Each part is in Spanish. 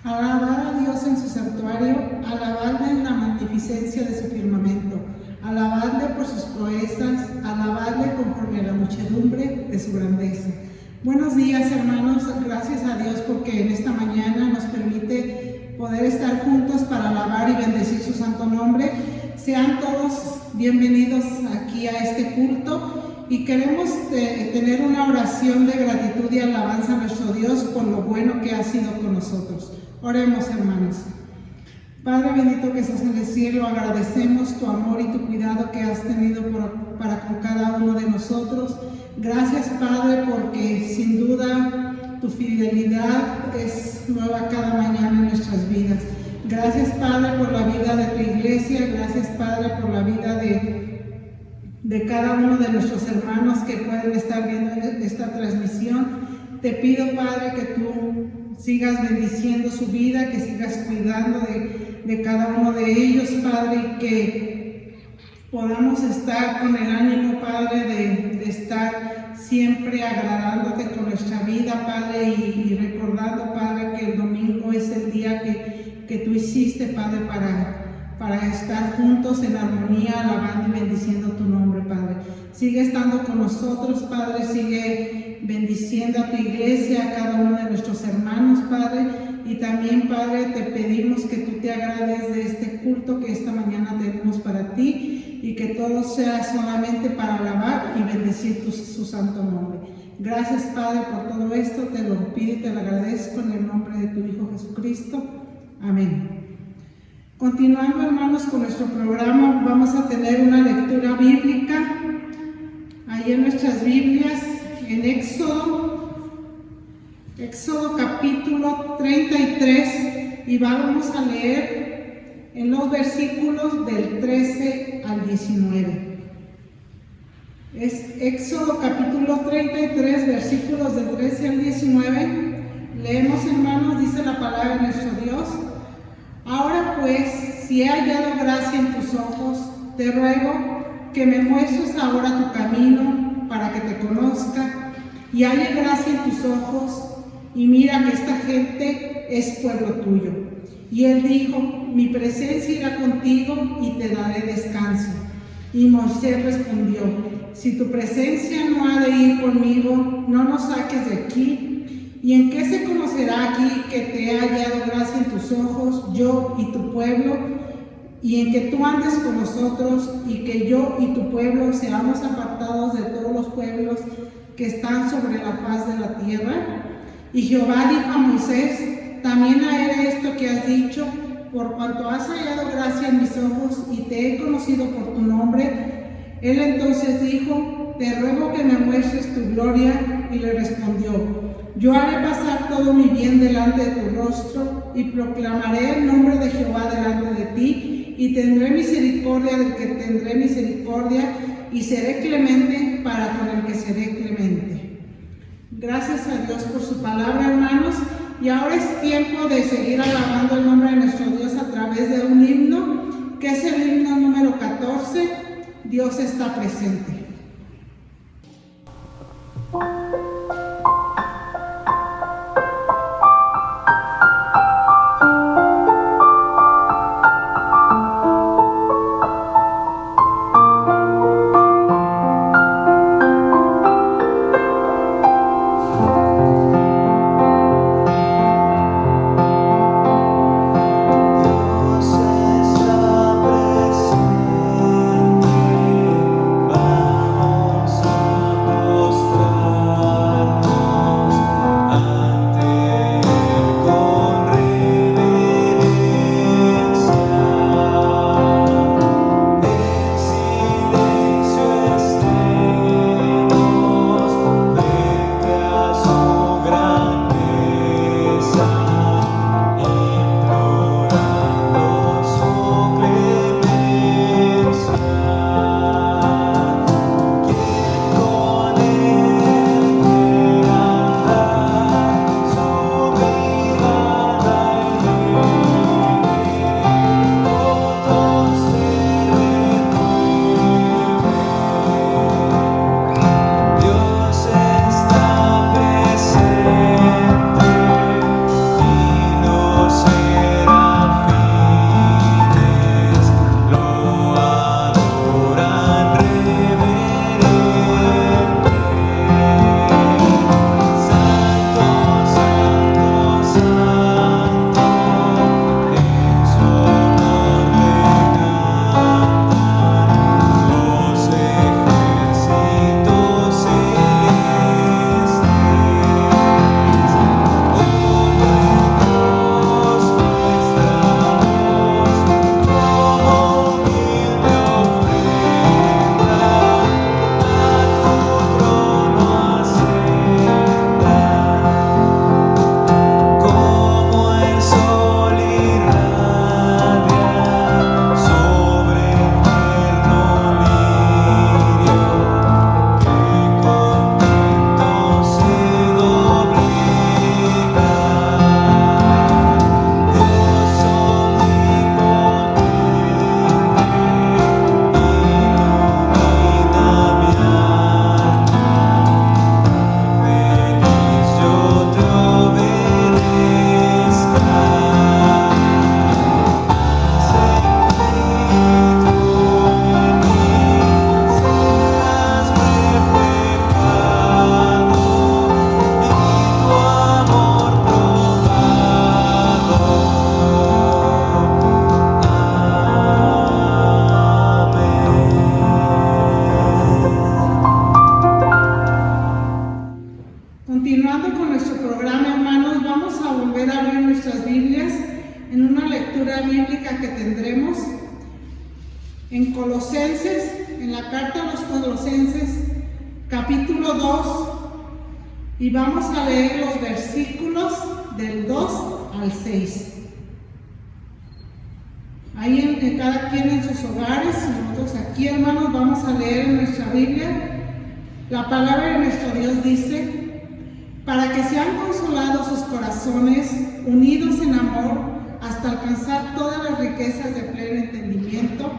Alabad a Dios en su santuario, alabadle en la magnificencia de su firmamento, alabadle por sus proezas, alabadle conforme a la muchedumbre de su grandeza. Buenos días, hermanos, gracias a Dios porque en esta mañana nos permite poder estar juntos para alabar y bendecir su santo nombre. Sean todos bienvenidos aquí a este culto y queremos tener una oración de gratitud y alabanza a nuestro Dios por lo bueno que ha sido con nosotros. Oremos, hermanos. Padre bendito que estás en el cielo, agradecemos tu amor y tu cuidado que has tenido para con cada uno de nosotros. Gracias, Padre, porque sin duda tu fidelidad es nueva cada mañana en nuestras vidas. Gracias, Padre, por la vida de tu iglesia. Gracias, Padre, por la vida de cada uno de nuestros hermanos que pueden estar viendo esta transmisión. Te pido, Padre, que tú sigas bendiciendo su vida, que sigas cuidando de cada uno de ellos, Padre, y que podamos estar con el ánimo, Padre, de estar siempre agradándote con nuestra vida, Padre, y recordando, Padre, que el domingo es el día que tú hiciste, Padre, para estar juntos en armonía, alabando y bendiciendo tu nombre, Padre. Sigue estando con nosotros, Padre, sigue bendiciendo a tu iglesia, a cada uno de nuestros hermanos, Padre, y también, Padre, te pedimos que tú te agrades de este culto que esta mañana tenemos para ti y que todo sea solamente para alabar y bendecir su santo nombre. Gracias, Padre, por todo esto, te lo pido y te lo agradezco en el nombre de tu Hijo Jesucristo. Amén. Continuando, hermanos, con nuestro programa, vamos a tener una lectura bíblica ahí en nuestras Biblias, en Éxodo capítulo 33, y vamos a leer en los versículos del 13 al 19. Es Éxodo capítulo 33, versículos del 13 al 19. Leemos, hermanos, dice la palabra de nuestro Dios. Ahora pues, si he hallado gracia en tus ojos, te ruego que me muestres ahora tu camino para que te conozca y haya gracia en tus ojos, y mira que esta gente es pueblo tuyo. Y él dijo, mi presencia irá contigo y te daré descanso. Y Moisés respondió, si tu presencia no ha de ir conmigo, no nos saques de aquí. ¿Y en qué se conocerá aquí que te he hallado gracia en tus ojos, yo y tu pueblo? Y en que tú andes con nosotros y que yo y tu pueblo seamos apartados de todos los pueblos que están sobre la faz de la tierra. Y Jehová dijo a Moisés, también haré esto que has dicho, por cuanto has hallado gracia en mis ojos y te he conocido por tu nombre. Él entonces dijo, te ruego que me muestres tu gloria. Y le respondió, yo haré pasar todo mi bien delante de tu rostro y proclamaré el nombre de Jehová delante de ti, y tendré misericordia del que tendré misericordia, y seré clemente para con el que seré clemente. Gracias a Dios por su palabra, hermanos, y ahora es tiempo de seguir alabando el nombre de nuestro Dios a través de un himno, que es el himno número 14, Dios está presente. Dios está presente. nuestro programa, hermanos, vamos a volver a abrir nuestras Biblias en una lectura bíblica que tendremos en Colosenses, en la carta a los Colosenses, capítulo 2, y vamos a leer los versículos del 2 al 6. Ahí en cada quien en sus hogares, y nosotros aquí, hermanos, vamos a leer en nuestra Biblia. La palabra de nuestro Dios dice: para que sean consolados sus corazones, unidos en amor, hasta alcanzar todas las riquezas de pleno entendimiento,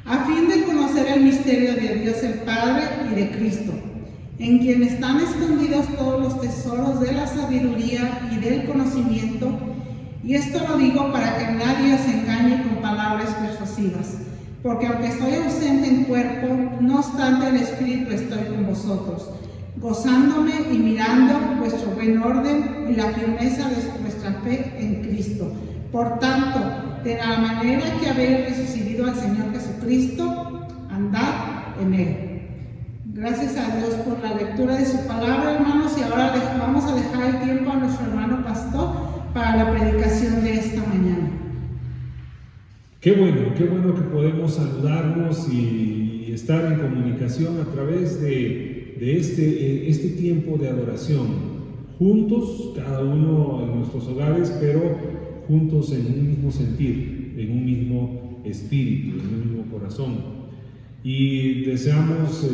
a fin de conocer el misterio de Dios el Padre y de Cristo, en quien están escondidos todos los tesoros de la sabiduría y del conocimiento. Y esto lo digo para que nadie os engañe con palabras persuasivas, porque aunque estoy ausente en cuerpo, no obstante en espíritu estoy con vosotros, gozándome y mirando vuestro buen orden y la firmeza de vuestra fe en Cristo. Por tanto, de la manera que habéis recibido al Señor Jesucristo, andad en Él. Gracias a Dios por la lectura de su palabra, hermanos, y ahora vamos a dejar el tiempo a nuestro hermano pastor para la predicación de esta mañana. Qué bueno que podemos saludarnos y estar en comunicación a través de este tiempo de adoración, juntos, cada uno en nuestros hogares, pero juntos en un mismo sentir, en un mismo espíritu, en un mismo corazón. Y deseamos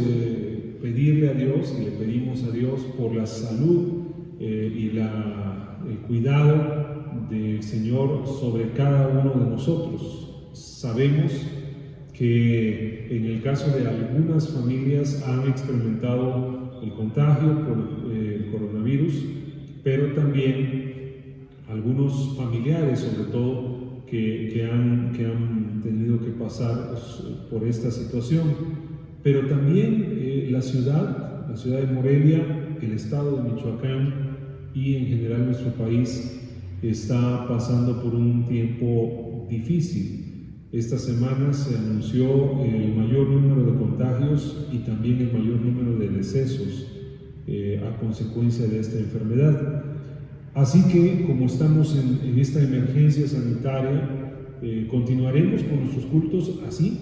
pedirle a Dios, y le pedimos a Dios por la salud y el cuidado del Señor sobre cada uno de nosotros. Sabemos que en el caso de algunas familias han experimentado el contagio por el coronavirus, pero también algunos familiares, sobre todo, que han tenido que pasar por esta situación. Pero también la ciudad de Morelia, el estado de Michoacán y en general nuestro país está pasando por un tiempo difícil. Esta semana se anunció el mayor número de contagios y también el mayor número de decesos a consecuencia de esta enfermedad. Así que, como estamos en esta emergencia sanitaria, continuaremos con nuestros cultos así,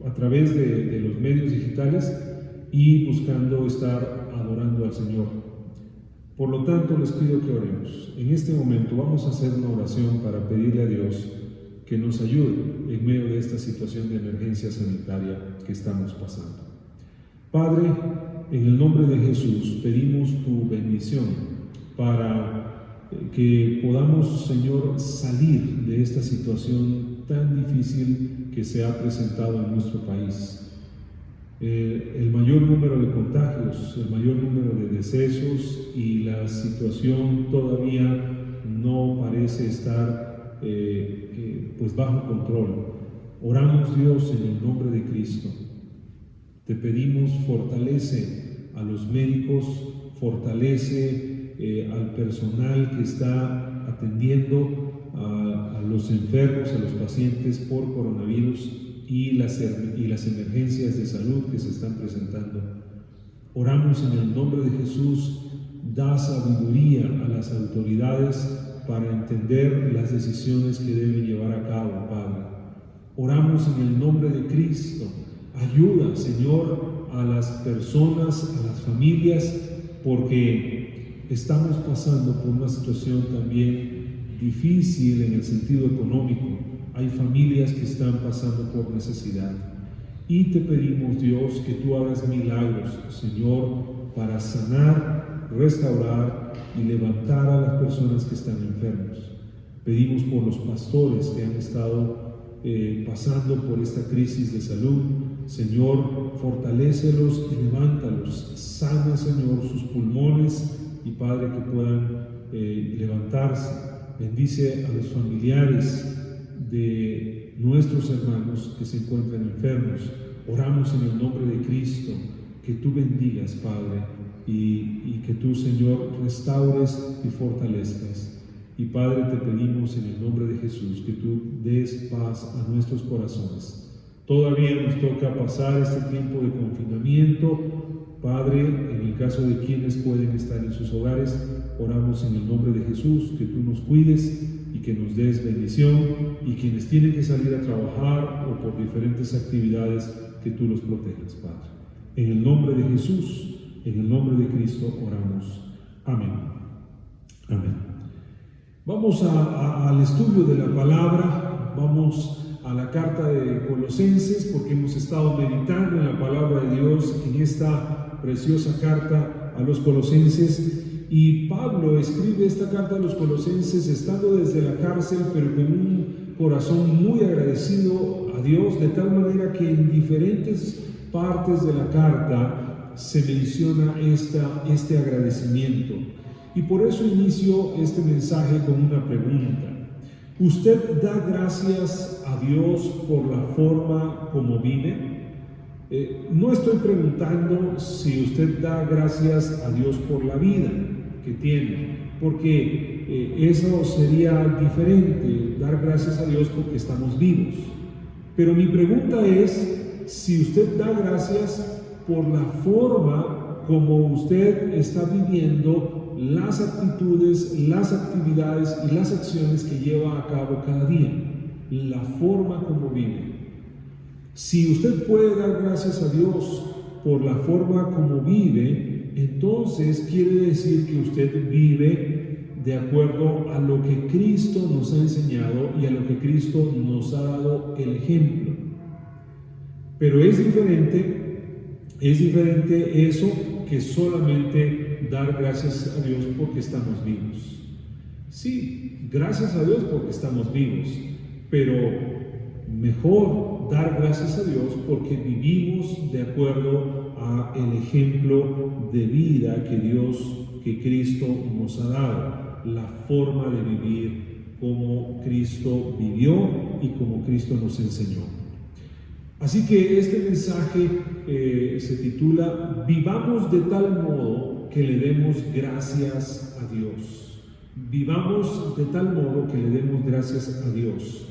a través de los medios digitales y buscando estar adorando al Señor. Por lo tanto, les pido que oremos. En este momento vamos a hacer una oración para pedirle a Dios que nos ayude en medio de esta situación de emergencia sanitaria que estamos pasando. Padre, en el nombre de Jesús pedimos tu bendición para que podamos, Señor, salir de esta situación tan difícil que se ha presentado en nuestro país. El mayor número de contagios, el mayor número de decesos y la situación todavía no parece estar pues bajo control. Oramos, Dios, en el nombre de Cristo. Te pedimos, fortalece a los médicos, fortalece al personal que está atendiendo a los enfermos, a los pacientes por coronavirus y las emergencias de salud que se están presentando. Oramos en el nombre de Jesús, da sabiduría a las autoridades para entender las decisiones que deben llevar a cabo, Padre. Oramos en el nombre de Cristo. Ayuda, Señor, a las personas, a las familias, porque estamos pasando por una situación también difícil en el sentido económico. Hay familias que están pasando por necesidad. Y te pedimos, Dios, que tú hagas milagros, Señor, para sanar, restaurar y levantar a las personas que están enfermos. Pedimos por los pastores que han estado pasando por esta crisis de salud. Señor, fortalécelos y levántalos. Sana, Señor, sus pulmones y, Padre, que puedan levantarse. Bendice a los familiares de nuestros hermanos que se encuentran enfermos. Oramos en el nombre de Cristo, que tú bendigas, Padre, y que tú, Señor, restaures y fortalezcas. Y, Padre, te pedimos en el nombre de Jesús que tú des paz a nuestros corazones. Todavía nos toca pasar este tiempo de confinamiento, Padre, en el caso de quienes pueden estar en sus hogares, oramos en el nombre de Jesús, que tú nos cuides y que nos des bendición, y quienes tienen que salir a trabajar o por diferentes actividades, que tú los protejas, Padre. En el nombre de Jesús, en el nombre de Cristo oramos. Amén. Amén. Vamos al estudio de la palabra, vamos a la carta de Colosenses, porque hemos estado meditando en la palabra de Dios en esta preciosa carta a los Colosenses. Y Pablo escribe esta carta a los Colosenses estando desde la cárcel, pero con un corazón muy agradecido a Dios, de tal manera que en diferentes partes de la carta se menciona este agradecimiento. Y por eso inicio este mensaje con una pregunta. ¿Usted da gracias a Dios por la forma como vive? No estoy preguntando si usted da gracias a Dios por la vida que tiene, porque eso sería diferente, dar gracias a Dios porque estamos vivos. Pero mi pregunta es si usted da gracias por la forma como usted está viviendo las actitudes, las actividades y las acciones que lleva a cabo cada día, la forma como vive. Si usted puede dar gracias a Dios por la forma como vive, entonces quiere decir que usted vive de acuerdo a lo que Cristo nos ha enseñado y a lo que Cristo nos ha dado el ejemplo. Pero es diferente eso que solamente dar gracias a Dios porque estamos vivos. Sí, gracias a Dios porque estamos vivos, pero mejor dar gracias a Dios porque vivimos de acuerdo a el ejemplo de vida que Cristo nos ha dado, la forma de vivir como Cristo vivió y como Cristo nos enseñó. Así que este mensaje se titula Vivamos de tal modo que le demos gracias a Dios. Vivamos de tal modo que le demos gracias a Dios.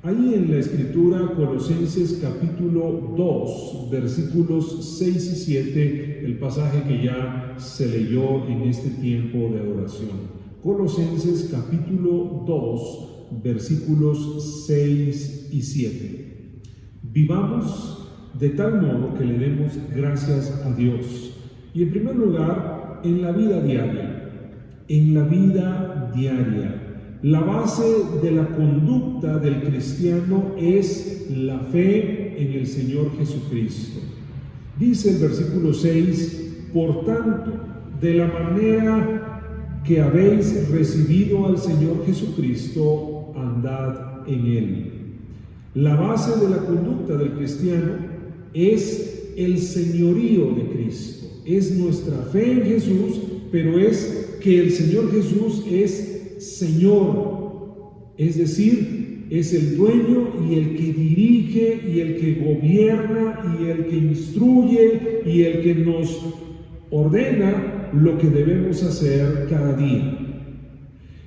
Ahí en la Escritura, Colosenses capítulo 2, versículos 6 y 7, el pasaje que ya se leyó en este tiempo de adoración. Colosenses capítulo 2, versículos 6 y 7. Vivamos de tal modo que le demos gracias a Dios. Y en primer lugar, en la vida diaria, la base de la conducta del cristiano es la fe en el Señor Jesucristo. Dice el versículo 6, por tanto, de la manera que habéis recibido al Señor Jesucristo, andad en Él. La base de la conducta del cristiano es el señorío de Cristo. Es nuestra fe en Jesús, pero es que el Señor Jesús es Señor, es decir, es el dueño y el que dirige y el que gobierna y el que instruye y el que nos ordena lo que debemos hacer cada día.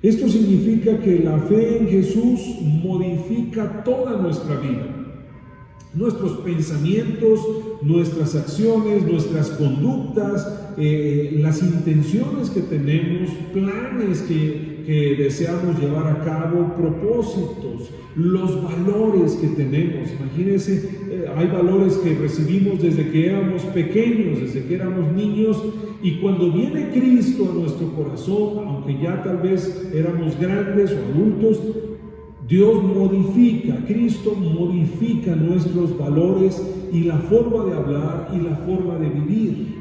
Esto significa que la fe en Jesús modifica toda nuestra vida. Nuestros pensamientos, nuestras acciones, nuestras conductas, las intenciones que tenemos, planes que deseamos llevar a cabo, propósitos, los valores que tenemos. Imagínense, hay valores que recibimos desde que éramos pequeños, desde que éramos niños, y cuando viene Cristo a nuestro corazón, aunque ya tal vez éramos grandes o adultos, Dios modifica, Cristo modifica nuestros valores y la forma de hablar y la forma de vivir.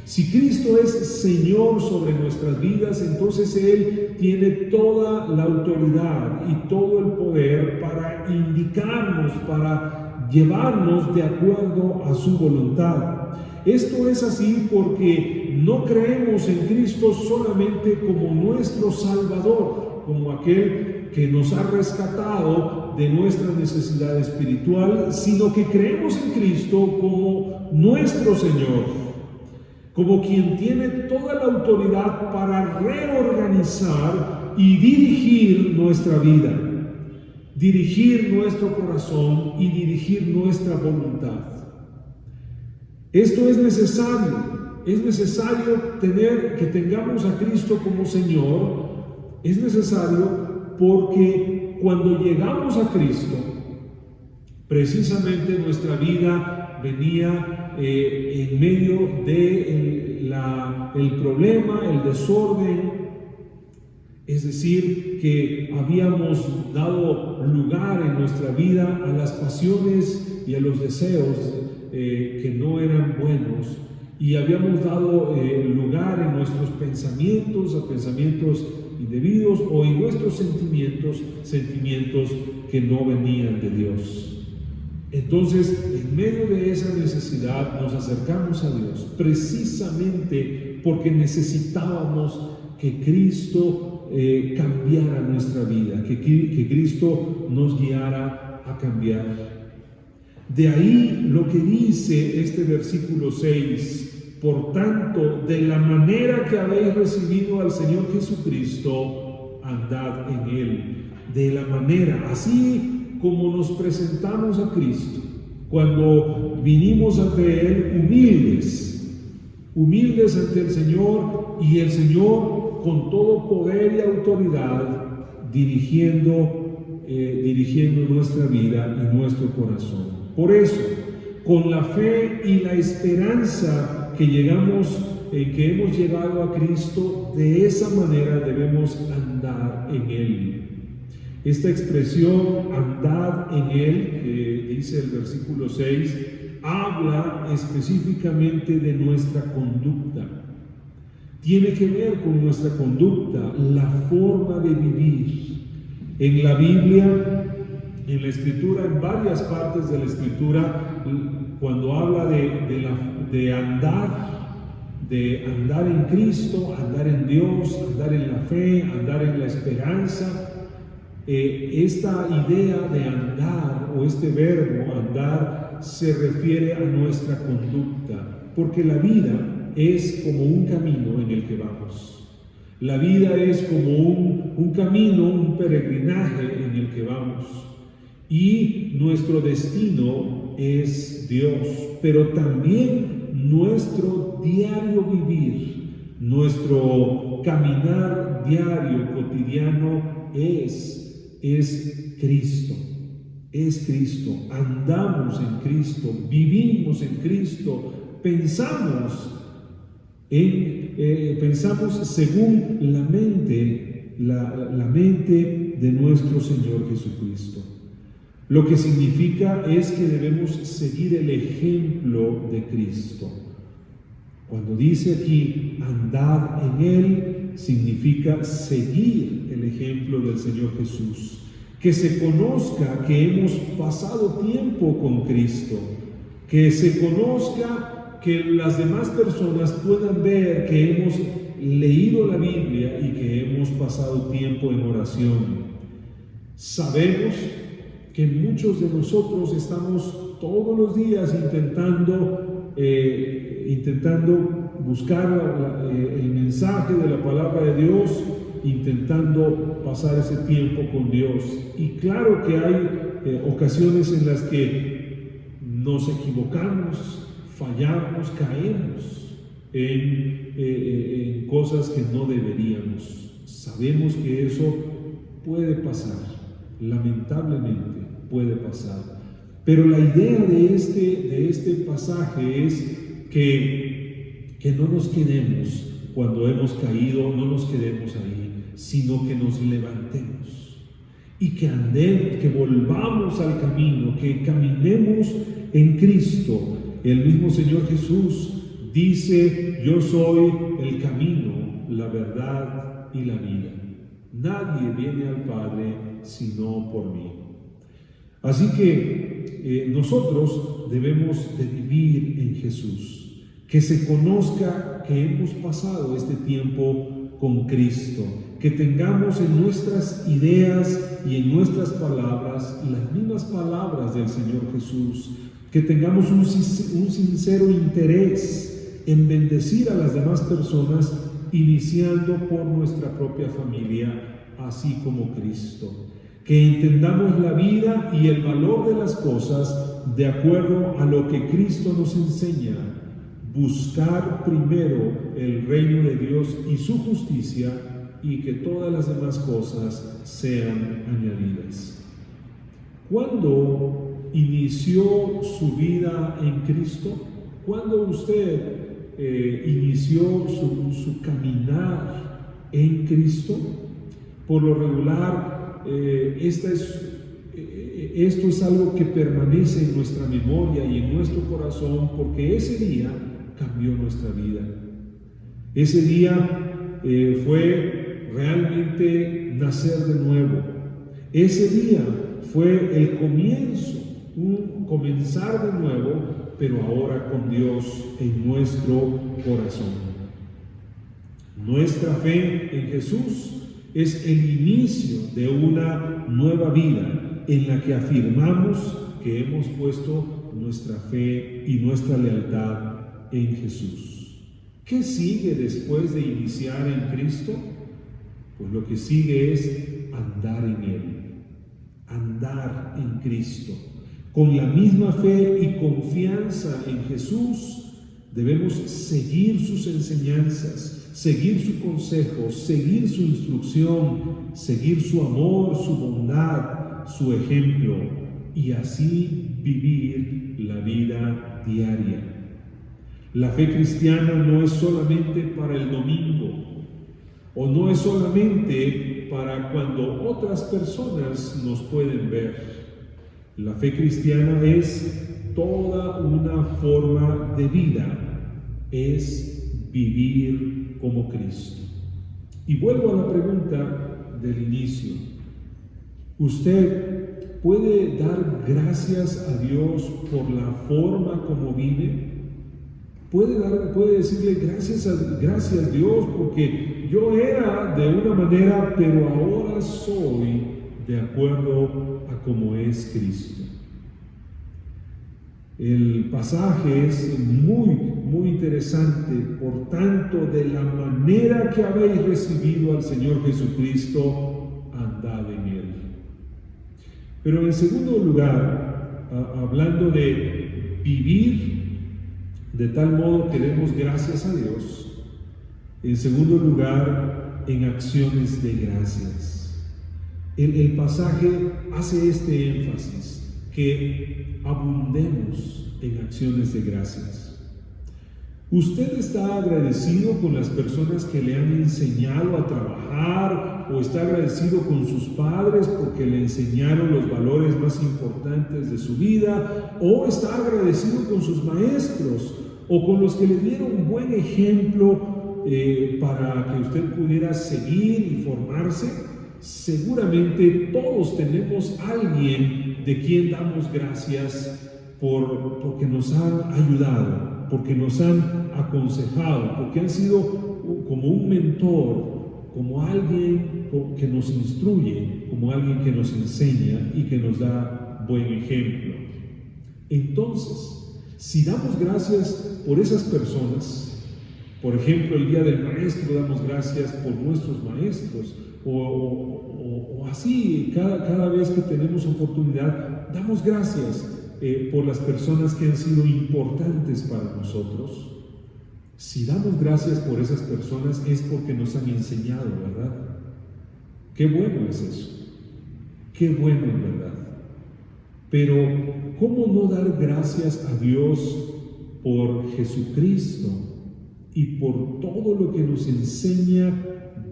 Si Cristo es Señor sobre nuestras vidas, entonces Él tiene toda la autoridad y todo el poder para indicarnos, para llevarnos de acuerdo a su voluntad. Esto es así porque no creemos en Cristo solamente como nuestro Salvador, como aquel que nos ha rescatado de nuestra necesidad espiritual, sino que creemos en Cristo como nuestro Señor, como quien tiene toda la autoridad para reorganizar y dirigir nuestra vida, dirigir nuestro corazón y dirigir nuestra voluntad. Esto es necesario es necesario que tengamos a Cristo como Señor. Es necesario porque cuando llegamos a Cristo, precisamente nuestra vida venía en medio de el problema, el desorden. Es decir, que habíamos dado lugar en nuestra vida a las pasiones y a los deseos que no eran buenos, y habíamos dado lugar en nuestros pensamientos a pensamientos indebidos, o en nuestros sentimientos que no venían de Dios. Entonces, en medio de esa necesidad nos acercamos a Dios, precisamente porque necesitábamos que Cristo cambiara nuestra vida, que Cristo nos guiara a cambiar. De ahí lo que dice este versículo 6: por tanto, de la manera que habéis recibido al Señor Jesucristo, andad en Él. De la manera, así como nos presentamos a Cristo, cuando vinimos ante Él humildes ante el Señor, y el Señor con todo poder y autoridad dirigiendo nuestra vida y nuestro corazón. Por eso, con la fe y la esperanza que hemos llegado a Cristo, de esa manera debemos andar en Él. Esta expresión, andad en Él, que dice el versículo 6, habla específicamente de nuestra conducta. Tiene que ver con nuestra conducta, la forma de vivir. En la Biblia, en la Escritura, en varias partes de la Escritura, cuando habla de andar en Cristo, andar en Dios, andar en la fe, andar en la esperanza, esta idea de andar, o este verbo andar, se refiere a nuestra conducta, porque la vida es como un camino en el que vamos. La vida es como un camino, un peregrinaje en el que vamos. Y nuestro destino es Dios, pero también nuestro diario vivir, nuestro caminar diario, cotidiano, es Cristo. Es Cristo. Andamos en Cristo, vivimos en Cristo, pensamos según la mente de nuestro Señor Jesucristo. Lo que significa es que debemos seguir el ejemplo de Cristo. Cuando dice aquí, andad en Él, significa seguir el ejemplo del Señor Jesús. Que se conozca que hemos pasado tiempo con Cristo. Que se conozca, que las demás personas puedan ver que hemos leído la Biblia y que hemos pasado tiempo en oración. Sabemos que muchos de nosotros estamos todos los días intentando buscar el mensaje de la palabra de Dios, intentando pasar ese tiempo con Dios. Y claro que hay ocasiones en las que nos equivocamos, fallamos, caemos en cosas que no deberíamos. Sabemos que eso puede pasar, lamentablemente puede pasar. Pero la idea de este pasaje es que no nos quedemos cuando hemos caído, no nos quedemos ahí, sino que nos levantemos y que andemos, que volvamos al camino, que caminemos en Cristo. El mismo Señor Jesús dice: yo soy el camino, la verdad y la vida. Nadie viene al Padre sino por mí. Así que nosotros debemos de vivir en Jesús, que se conozca que hemos pasado este tiempo con Cristo, que tengamos en nuestras ideas y en nuestras palabras las mismas palabras del Señor Jesús, que tengamos un sincero interés en bendecir a las demás personas, iniciando por nuestra propia familia, así como Cristo. Que entendamos la vida y el valor de las cosas de acuerdo a lo que Cristo nos enseña, buscar primero el reino de Dios y su justicia, y que todas las demás cosas sean añadidas. ¿Cuándo inició su vida en Cristo? ¿Cuándo usted inició su caminar en Cristo? Por lo regular, esto es algo que permanece en nuestra memoria y en nuestro corazón, porque ese día cambió nuestra vida. Ese día fue realmente nacer de nuevo. Ese día fue el comienzo, un comenzar de nuevo, pero ahora con Dios en nuestro corazón. Nuestra fe en Jesús es el inicio de una nueva vida en la que afirmamos que hemos puesto nuestra fe y nuestra lealtad en Jesús. ¿Qué sigue después de iniciar en Cristo? Pues lo que sigue es andar en Él, andar en Cristo. Con la misma fe y confianza en Jesús, debemos seguir sus enseñanzas, seguir su consejo, seguir su instrucción, seguir su amor, su bondad, su ejemplo, y así vivir la vida diaria. La fe cristiana no es solamente para el domingo, o no es solamente para cuando otras personas nos pueden ver. La fe cristiana es toda una forma de vida, es vivir como Cristo. Y vuelvo a la pregunta del inicio. ¿Usted puede dar gracias a Dios por la forma como vive? ¿Puede decirle gracias Dios porque yo era de una manera, pero ahora soy de acuerdo a cómo es Cristo? El pasaje es muy interesante. Por tanto, de la manera que habéis recibido al Señor Jesucristo, andad en Él. Pero en segundo lugar, hablando de vivir de tal modo que demos gracias a Dios, en segundo lugar, en acciones de gracias. El pasaje hace este énfasis, que abundemos en acciones de gracias. ¿Usted está agradecido con las personas que le han enseñado a trabajar, o está agradecido con sus padres porque le enseñaron los valores más importantes de su vida, o está agradecido con sus maestros o con los que le dieron un buen ejemplo para que usted pudiera seguir y formarse? Seguramente todos tenemos a alguien de quien damos gracias porque nos han ayudado, porque nos han aconsejado, porque han sido como un mentor, como alguien que nos instruye, como alguien que nos enseña y que nos da buen ejemplo. Entonces, si damos gracias por esas personas, por ejemplo, el día del maestro damos gracias por nuestros maestros, o así cada vez que tenemos oportunidad, damos gracias por las personas que han sido importantes para nosotros. Si damos gracias por esas personas es porque nos han enseñado, ¿verdad? Qué bueno es eso, qué bueno en verdad. Pero, ¿cómo no dar gracias a Dios por Jesucristo y por todo lo que nos enseña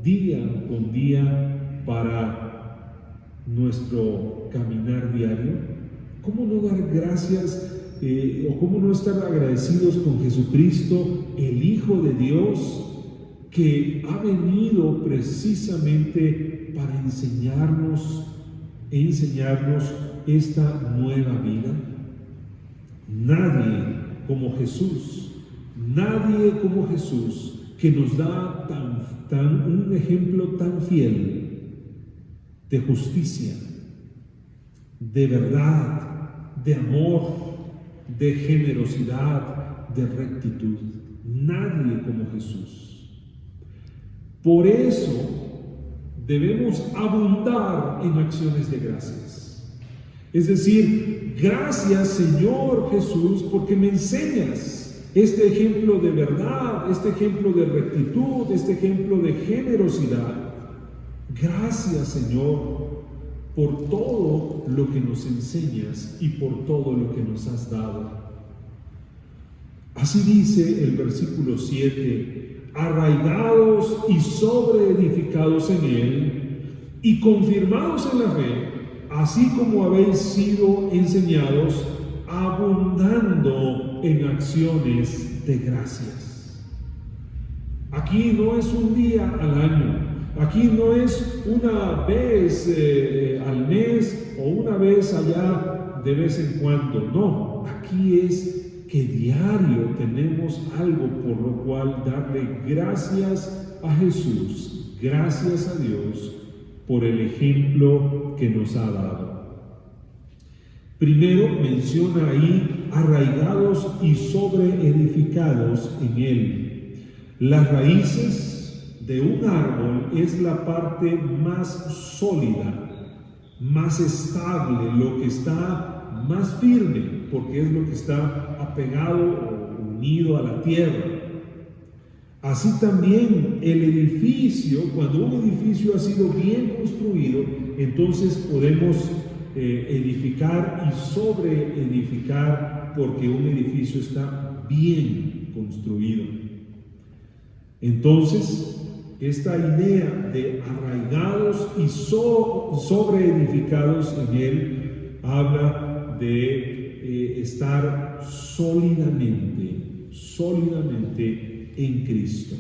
día con día para nuestro caminar diario? ¿Cómo no dar gracias o cómo no estar agradecidos con Jesucristo, el Hijo de Dios, que ha venido precisamente para enseñarnos esta nueva vida? Nadie como Jesús, que nos da un ejemplo tan fiel de justicia, de verdad, de amor, de generosidad, de rectitud. Nadie como Jesús. Por eso debemos abundar en acciones de gracias. Es decir, gracias Señor Jesús porque me enseñas. este ejemplo de verdad, este ejemplo de rectitud, este ejemplo de generosidad. Gracias, Señor, por todo lo que nos enseñas y por todo lo que nos has dado. Así dice el versículo 7, arraigados y sobreedificados en Él y confirmados en la fe, así como habéis sido enseñados, abundando en acciones de gracias. Aquí no es un día al año. Aquí no es una vez al mes o una vez allá de vez en cuando. No, aquí es que diario tenemos algo por lo cual darle gracias a Jesús, gracias a Dios por el ejemplo que nos ha dado. Primero menciona ahí arraigados y sobreedificados en Él. Las raíces de un árbol es la parte más sólida, más estable, lo que está más firme, porque es lo que está apegado o unido a la tierra. Así también el edificio, cuando un edificio ha sido bien construido, entonces podemos edificar y sobreedificar, porque un edificio está bien construido. Entonces, esta idea de arraigados y sobreedificados en Él habla de estar sólidamente en Cristo.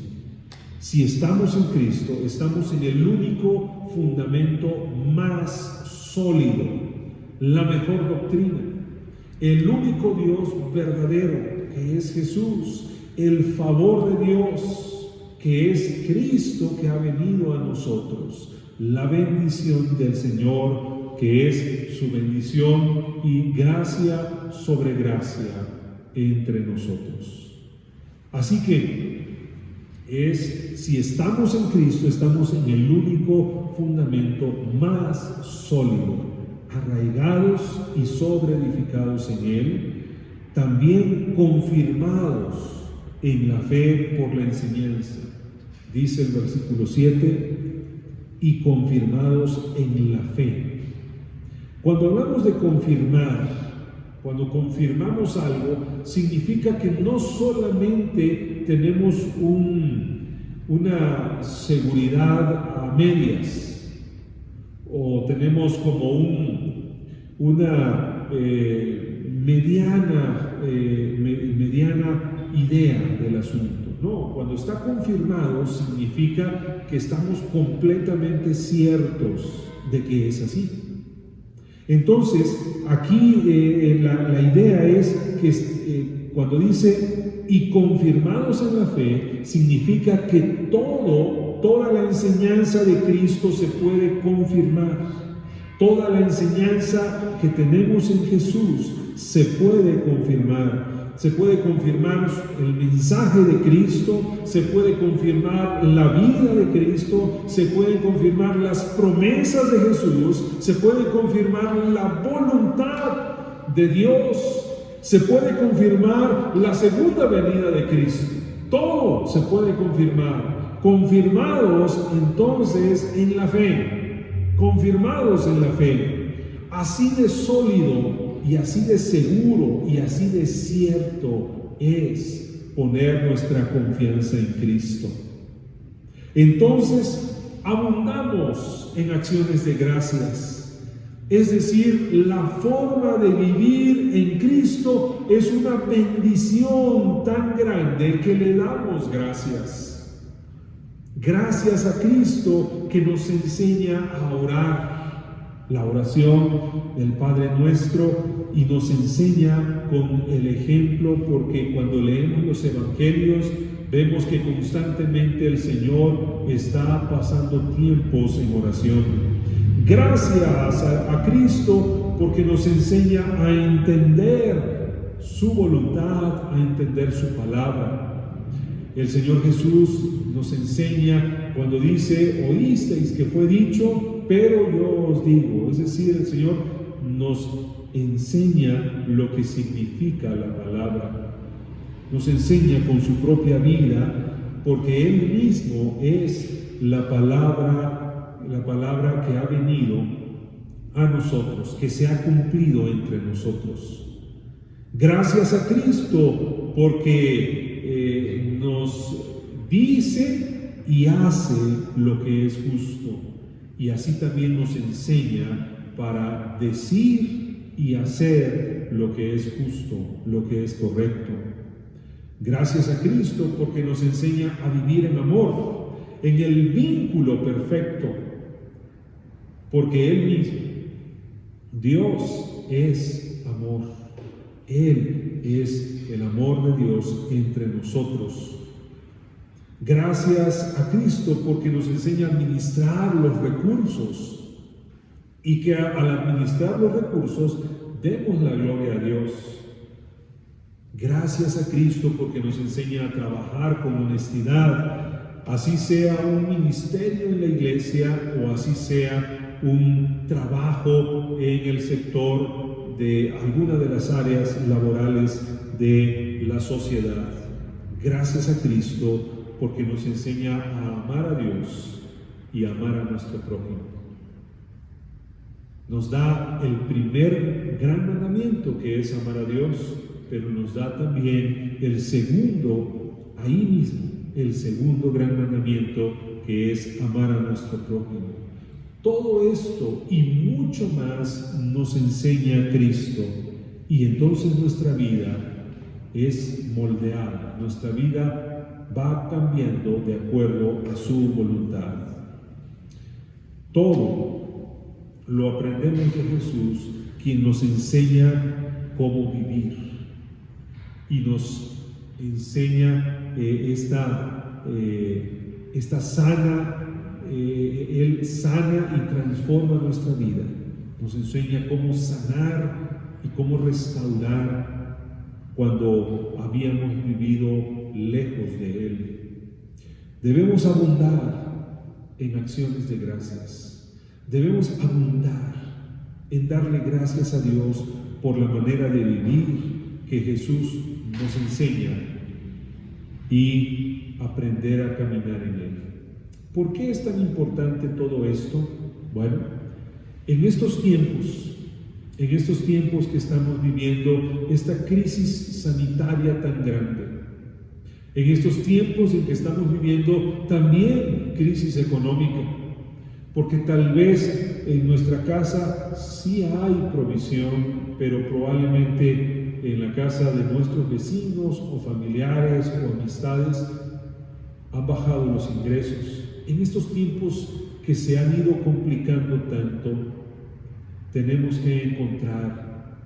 Si estamos en Cristo, estamos en el único fundamento más sólido, la mejor doctrina, el único Dios verdadero, que es Jesús, el favor de Dios, que es Cristo que ha venido a nosotros, la bendición del Señor, que es su bendición y gracia sobre gracia entre nosotros. Así que si estamos en Cristo, estamos en el único fundamento más sólido, arraigados y sobreedificados en Él, también confirmados en la fe por la enseñanza. Dice el versículo 7, y confirmados en la fe. Cuando hablamos de confirmar, cuando confirmamos algo, significa que no solamente tenemos una seguridad a medias, o tenemos como una mediana idea del asunto. No, cuando está confirmado significa que estamos completamente ciertos de que es así. Entonces, aquí la idea es que cuando dice y confirmados en la fe, significa que toda la enseñanza de Cristo se puede confirmar. Toda la enseñanza que tenemos en Jesús se puede confirmar. Se puede confirmar el mensaje de Cristo, se puede confirmar la vida de Cristo, se pueden confirmar las promesas de Jesús, se puede confirmar la voluntad de Dios, se puede confirmar la segunda venida de Cristo. Todo se puede confirmar. Confirmados entonces en la fe, confirmados en la fe, así de sólido y así de seguro y así de cierto es poner nuestra confianza en Cristo. Entonces, abundamos en acciones de gracias. Es decir, la forma de vivir en Cristo es una bendición tan grande que le damos gracias. Gracias a Cristo que nos enseña a orar. La oración del Padre Nuestro, y nos enseña con el ejemplo, porque cuando leemos los evangelios vemos que constantemente el Señor está pasando tiempos en oración. Gracias a Cristo porque nos enseña a entender su voluntad, a entender su palabra. El Señor Jesús nos enseña cuando dice, oísteis que fue dicho, pero yo os digo. Es decir, el Señor nos enseña lo que significa la palabra. nos enseña con su propia vida, porque Él mismo es la palabra que ha venido a nosotros, que se ha cumplido entre nosotros. Gracias a Cristo, porque nos dice y hace lo que es justo, y así también nos enseña para decir y hacer lo que es justo, lo que es correcto. Gracias a Cristo, porque nos enseña a vivir en amor, en el vínculo perfecto, porque Él mismo, Dios, es amor. Él es el amor de Dios entre nosotros. Gracias a Cristo, porque nos enseña a administrar los recursos, y que al administrar los recursos demos la gloria a Dios. Gracias a Cristo, porque nos enseña a trabajar con honestidad, así sea un ministerio en la iglesia o así sea un trabajo en el sector de alguna de las áreas laborales de la sociedad. Gracias a Cristo, porque nos enseña a amar a Dios y amar a nuestro prójimo. Nos da el primer gran mandamiento, que es amar a Dios, pero nos da también el segundo, ahí mismo, el segundo gran mandamiento, que es amar a nuestro prójimo. Todo esto y mucho más nos enseña Cristo, y entonces nuestra vida es moldeada, nuestra vida va cambiando de acuerdo a su voluntad. Todo lo aprendemos de Jesús, quien nos enseña cómo vivir y nos enseña esta sana, Él sana y transforma nuestra vida, nos enseña cómo sanar y cómo restaurar cuando habíamos vivido lejos de Él. Debemos abundar en acciones de gracias. Debemos abundar en darle gracias a Dios por la manera de vivir que Jesús nos enseña y aprender a caminar en Él. ¿Por qué es tan importante todo esto? Bueno, en estos tiempos que estamos viviendo esta crisis sanitaria tan grande, en estos tiempos en que estamos viviendo también crisis económica, porque tal vez en nuestra casa sí hay provisión, pero probablemente en la casa de nuestros vecinos o familiares o amistades han bajado los ingresos. En estos tiempos que se han ido complicando tanto, tenemos que encontrar,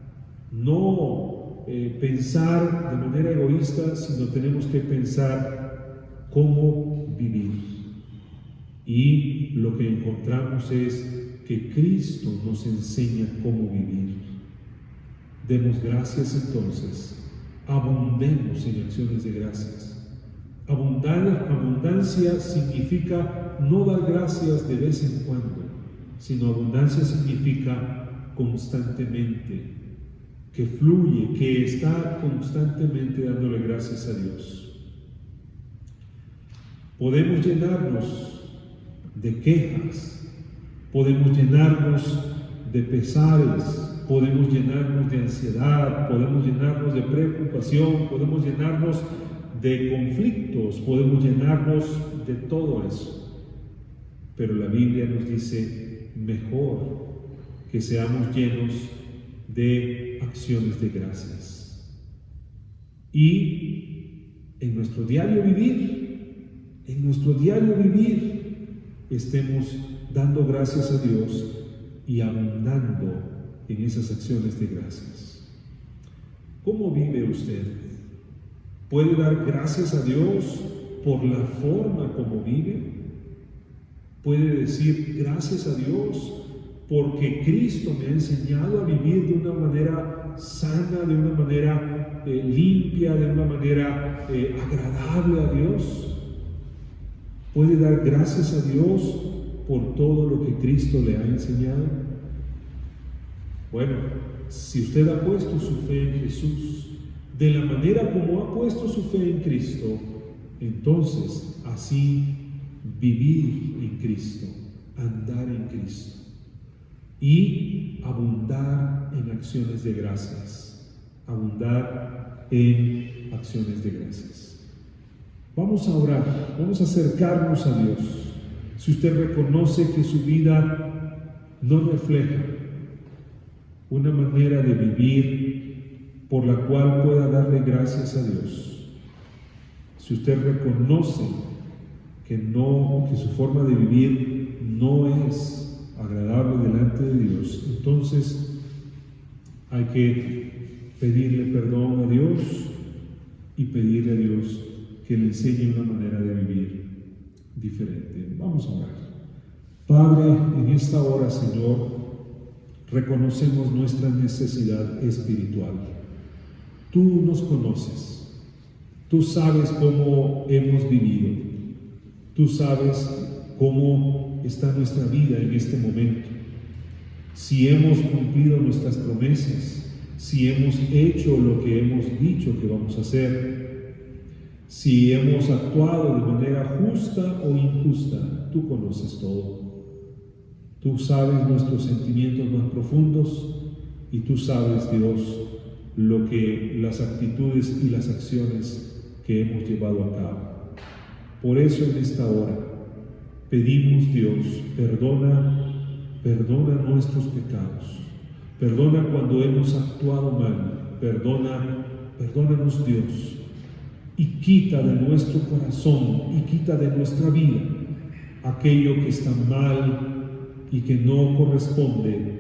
no pensar de manera egoísta, sino tenemos que pensar cómo vivir. Y lo que encontramos es que Cristo nos enseña cómo vivir. Demos gracias entonces, abundemos en acciones de gracias. Abundancia significa no dar gracias de vez en cuando, sino abundancia significa constantemente, que fluye, que está constantemente dándole gracias a Dios. Podemos llenarnos de quejas, podemos llenarnos de pesares, podemos llenarnos de ansiedad, podemos llenarnos de preocupación, podemos llenarnos de conflictos, podemos llenarnos de todo eso. Pero la Biblia nos dice, mejor que seamos llenos de acciones de gracias. Y en nuestro diario vivir, estemos dando gracias a Dios y abundando en esas acciones de gracias. ¿Cómo vive usted? ¿Puede dar gracias a Dios por la forma como vive? ¿Puede decir gracias a Dios porque Cristo me ha enseñado a vivir de una manera sana, de una manera limpia, de una manera agradable a Dios? ¿Puede dar gracias a Dios por todo lo que Cristo le ha enseñado? Bueno, si usted ha puesto su fe en Jesús, de la manera como ha puesto su fe en Cristo, entonces así vivir en Cristo, andar en Cristo y abundar en acciones de gracias, abundar en acciones de gracias. Vamos a orar, vamos a acercarnos a Dios. Si usted reconoce que su vida no refleja una manera de vivir por la cual pueda darle gracias a Dios, si usted reconoce que su forma de vivir no es agradable delante de Dios, entonces hay que pedirle perdón a Dios y pedirle a Dios que le enseñe una manera de vivir diferente. Vamos a orar. Padre, en esta hora, Señor, reconocemos nuestra necesidad espiritual. Tú nos conoces, tú sabes cómo hemos vivido, tú sabes cómo está nuestra vida en este momento, si hemos cumplido nuestras promesas, si hemos hecho lo que hemos dicho que vamos a hacer, si hemos actuado de manera justa o injusta. Tú conoces todo. Tú sabes nuestros sentimientos más profundos y tú sabes, Dios, las actitudes y las acciones que hemos llevado a cabo. Por eso en esta hora pedimos, Dios, perdona nuestros pecados, perdona cuando hemos actuado mal, perdónanos, Dios, y quita de nuestro corazón y quita de nuestra vida aquello que está mal y que no corresponde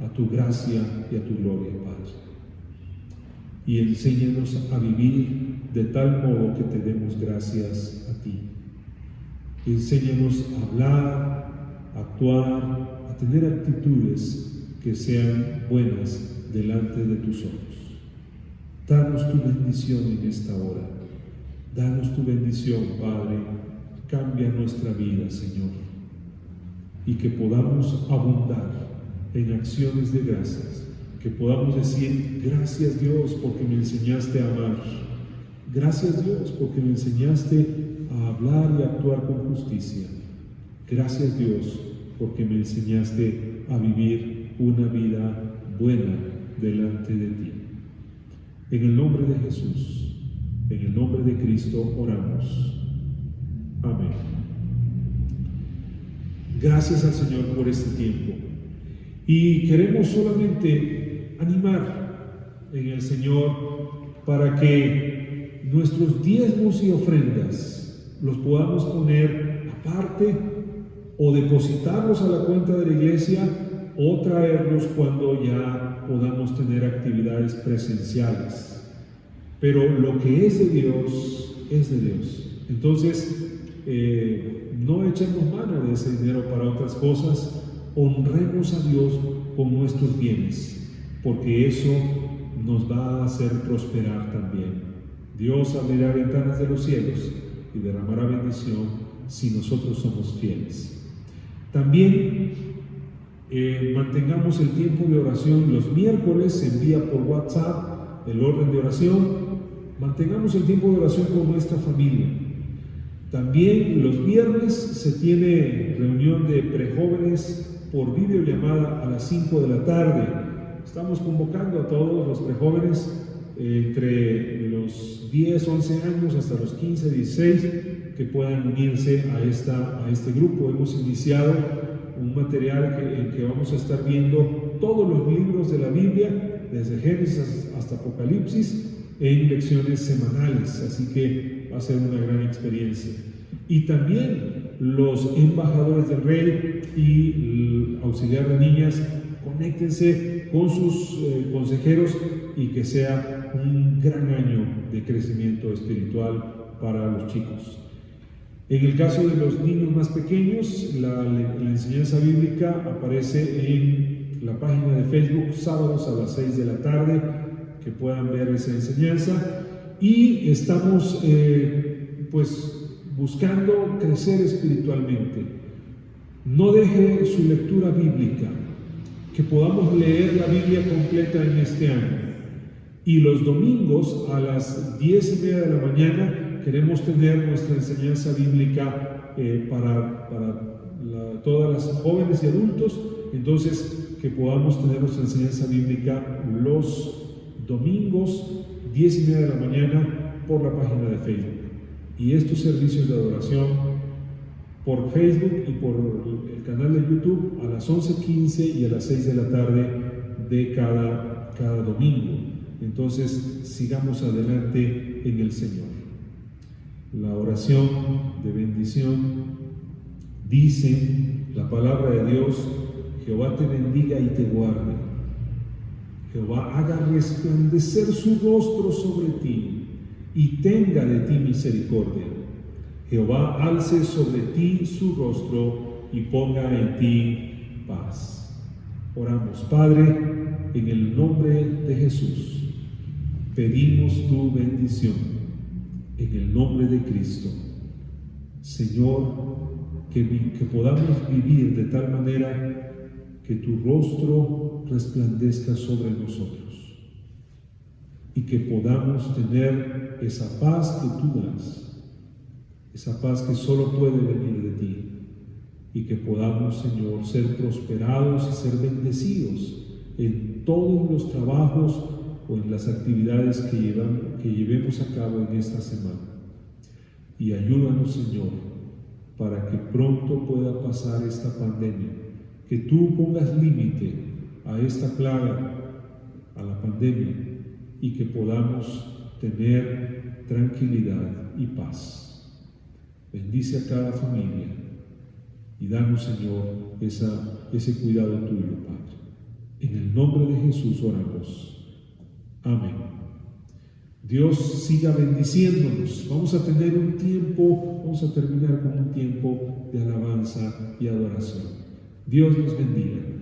a tu gracia y a tu gloria, Padre. Y enséñanos a vivir de tal modo que te demos gracias a ti. Enséñanos a hablar, a actuar, a tener actitudes que sean buenas delante de tus ojos. Danos tu bendición en esta hora. Danos tu bendición, Padre. Cambia nuestra vida, Señor. Y que podamos abundar en acciones de gracias. Que podamos decir, gracias Dios porque me enseñaste a amar. Gracias Dios porque me enseñaste a hablar y a actuar con justicia. Gracias Dios porque me enseñaste a vivir una vida buena delante de ti. En el nombre de Jesús, en el nombre de Cristo oramos. Amén. Gracias al Señor por este tiempo. Y queremos solamente animar en el Señor para que nuestros diezmos y ofrendas los podamos poner aparte o depositarlos a la cuenta de la iglesia o traerlos cuando ya podamos tener actividades presenciales. Pero lo que es de Dios, es de Dios. Entonces, no echemos mano de ese dinero para otras cosas, honremos a Dios con nuestros bienes, porque eso nos va a hacer prosperar también. Dios abrirá ventanas de los cielos y derramará bendición si nosotros somos fieles. También mantengamos el tiempo de oración. Los miércoles se envía por WhatsApp el orden de oración. Mantengamos el tiempo de oración con nuestra familia. También los viernes se tiene reunión de prejóvenes por videollamada a las 5 de la tarde. Estamos convocando a todos los prejóvenes entre los 10, 11 años hasta los 15, 16 que puedan unirse a este grupo. Hemos iniciado un material en que vamos a estar viendo todos los libros de la Biblia, desde Génesis hasta Apocalipsis, en lecciones semanales, así que va a ser una gran experiencia. Y también los embajadores del Rey y el auxiliar de niñas, conéctense con sus consejeros y que sea un gran año de crecimiento espiritual para los chicos. En el caso de los niños más pequeños, la enseñanza bíblica aparece en la página de Facebook, sábados a las 6 de la tarde, que puedan ver esa enseñanza. Y estamos buscando crecer espiritualmente. No deje su lectura bíblica, que podamos leer la Biblia completa en este año. Y los domingos a las 10:30 de la mañana queremos tener nuestra enseñanza bíblica para todas las jóvenes y adultos. Entonces, que podamos tener nuestra enseñanza bíblica los domingos 10:30 de la mañana por la página de Facebook. Y estos servicios de adoración por Facebook y por el canal de YouTube a las 11:15 y a las 6 de la tarde de cada domingo. Entonces, sigamos adelante en el Señor. La oración de bendición dice la palabra de Dios: Jehová te bendiga y te guarde. Jehová haga resplandecer su rostro sobre ti y tenga de ti misericordia. Jehová alce sobre ti su rostro y ponga en ti paz. Oramos. Padre, en el nombre de Jesús, pedimos tu bendición, en el nombre de Cristo. Señor, que podamos vivir de tal manera que tu rostro resplandezca sobre nosotros y que podamos tener esa paz que tú das, esa paz que solo puede venir de ti, y que podamos, Señor, ser prosperados y ser bendecidos en todos los trabajos o en las actividades que llevemos a cabo en esta semana. Y ayúdanos, Señor, para que pronto pueda pasar esta pandemia, que tú pongas límite a esta plaga, a la pandemia, y que podamos tener tranquilidad y paz. Bendice a cada familia y danos, Señor, ese cuidado tuyo, Padre. En el nombre de Jesús oramos. Amén. Dios siga bendiciéndonos. Vamos a tener un tiempo, vamos a terminar con un tiempo de alabanza y adoración. Dios nos bendiga, hermanos.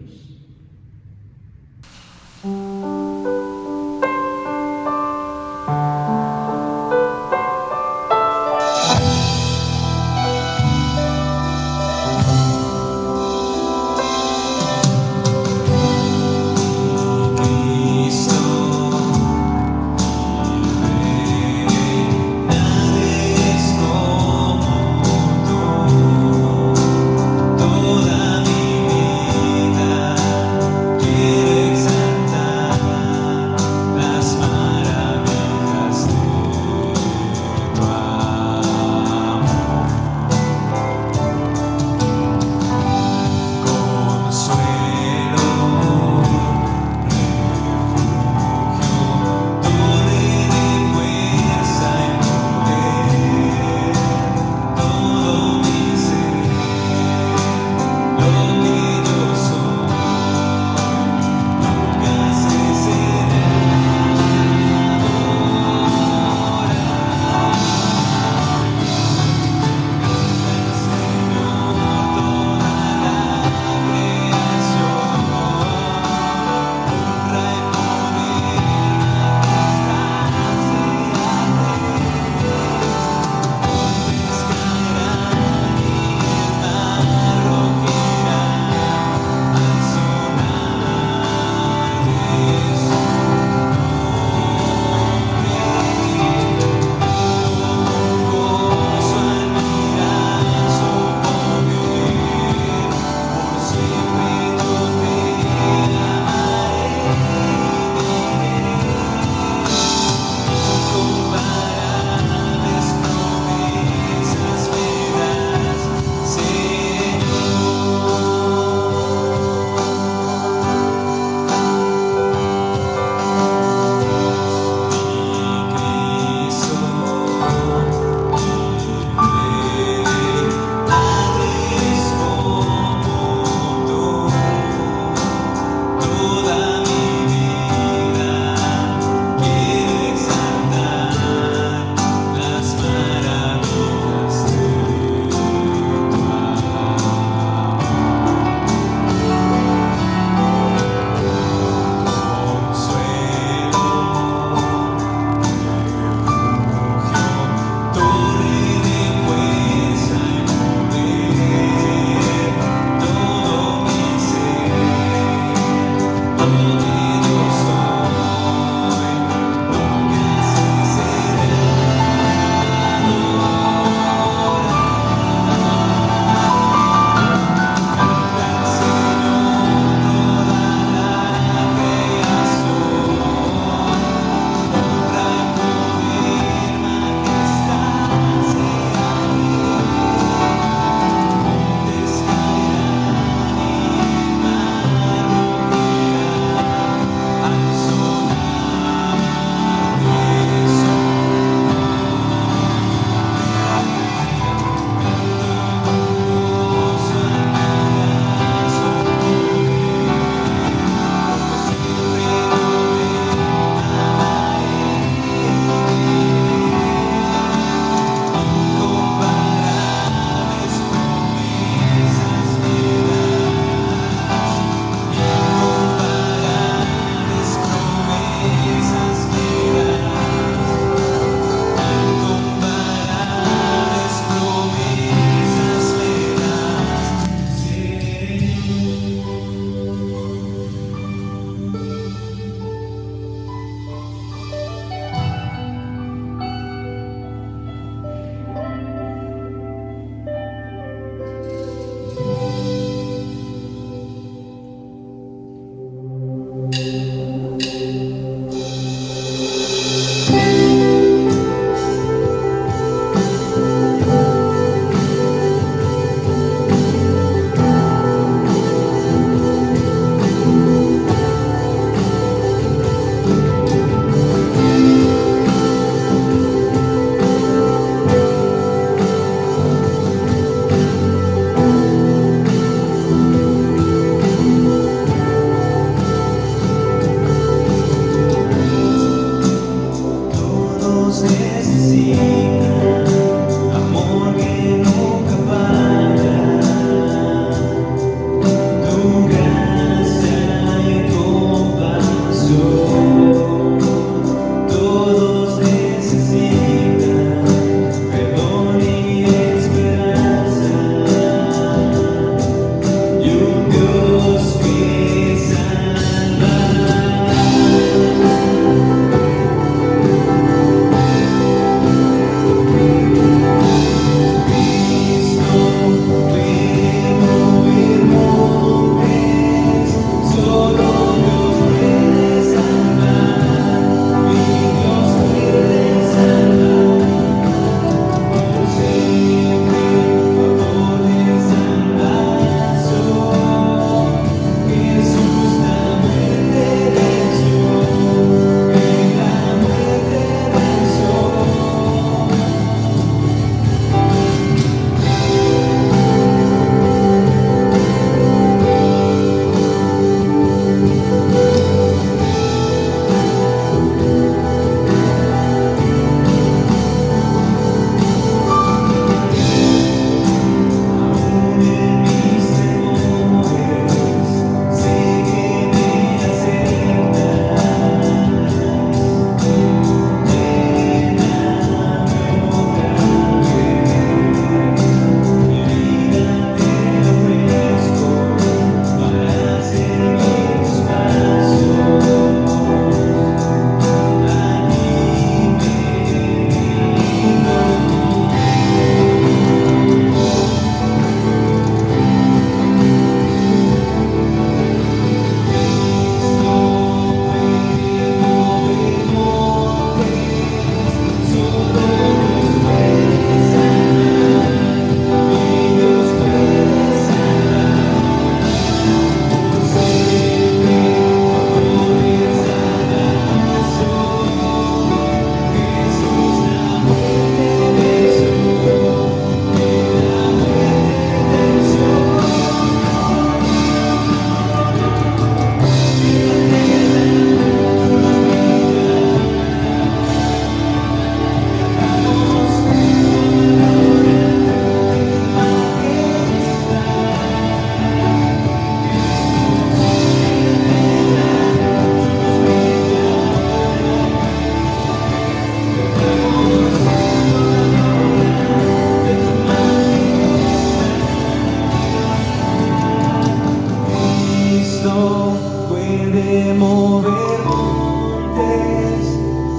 puede mover montes,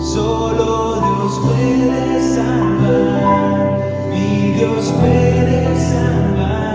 solo Dios puede salvar, mi Dios puede salvar.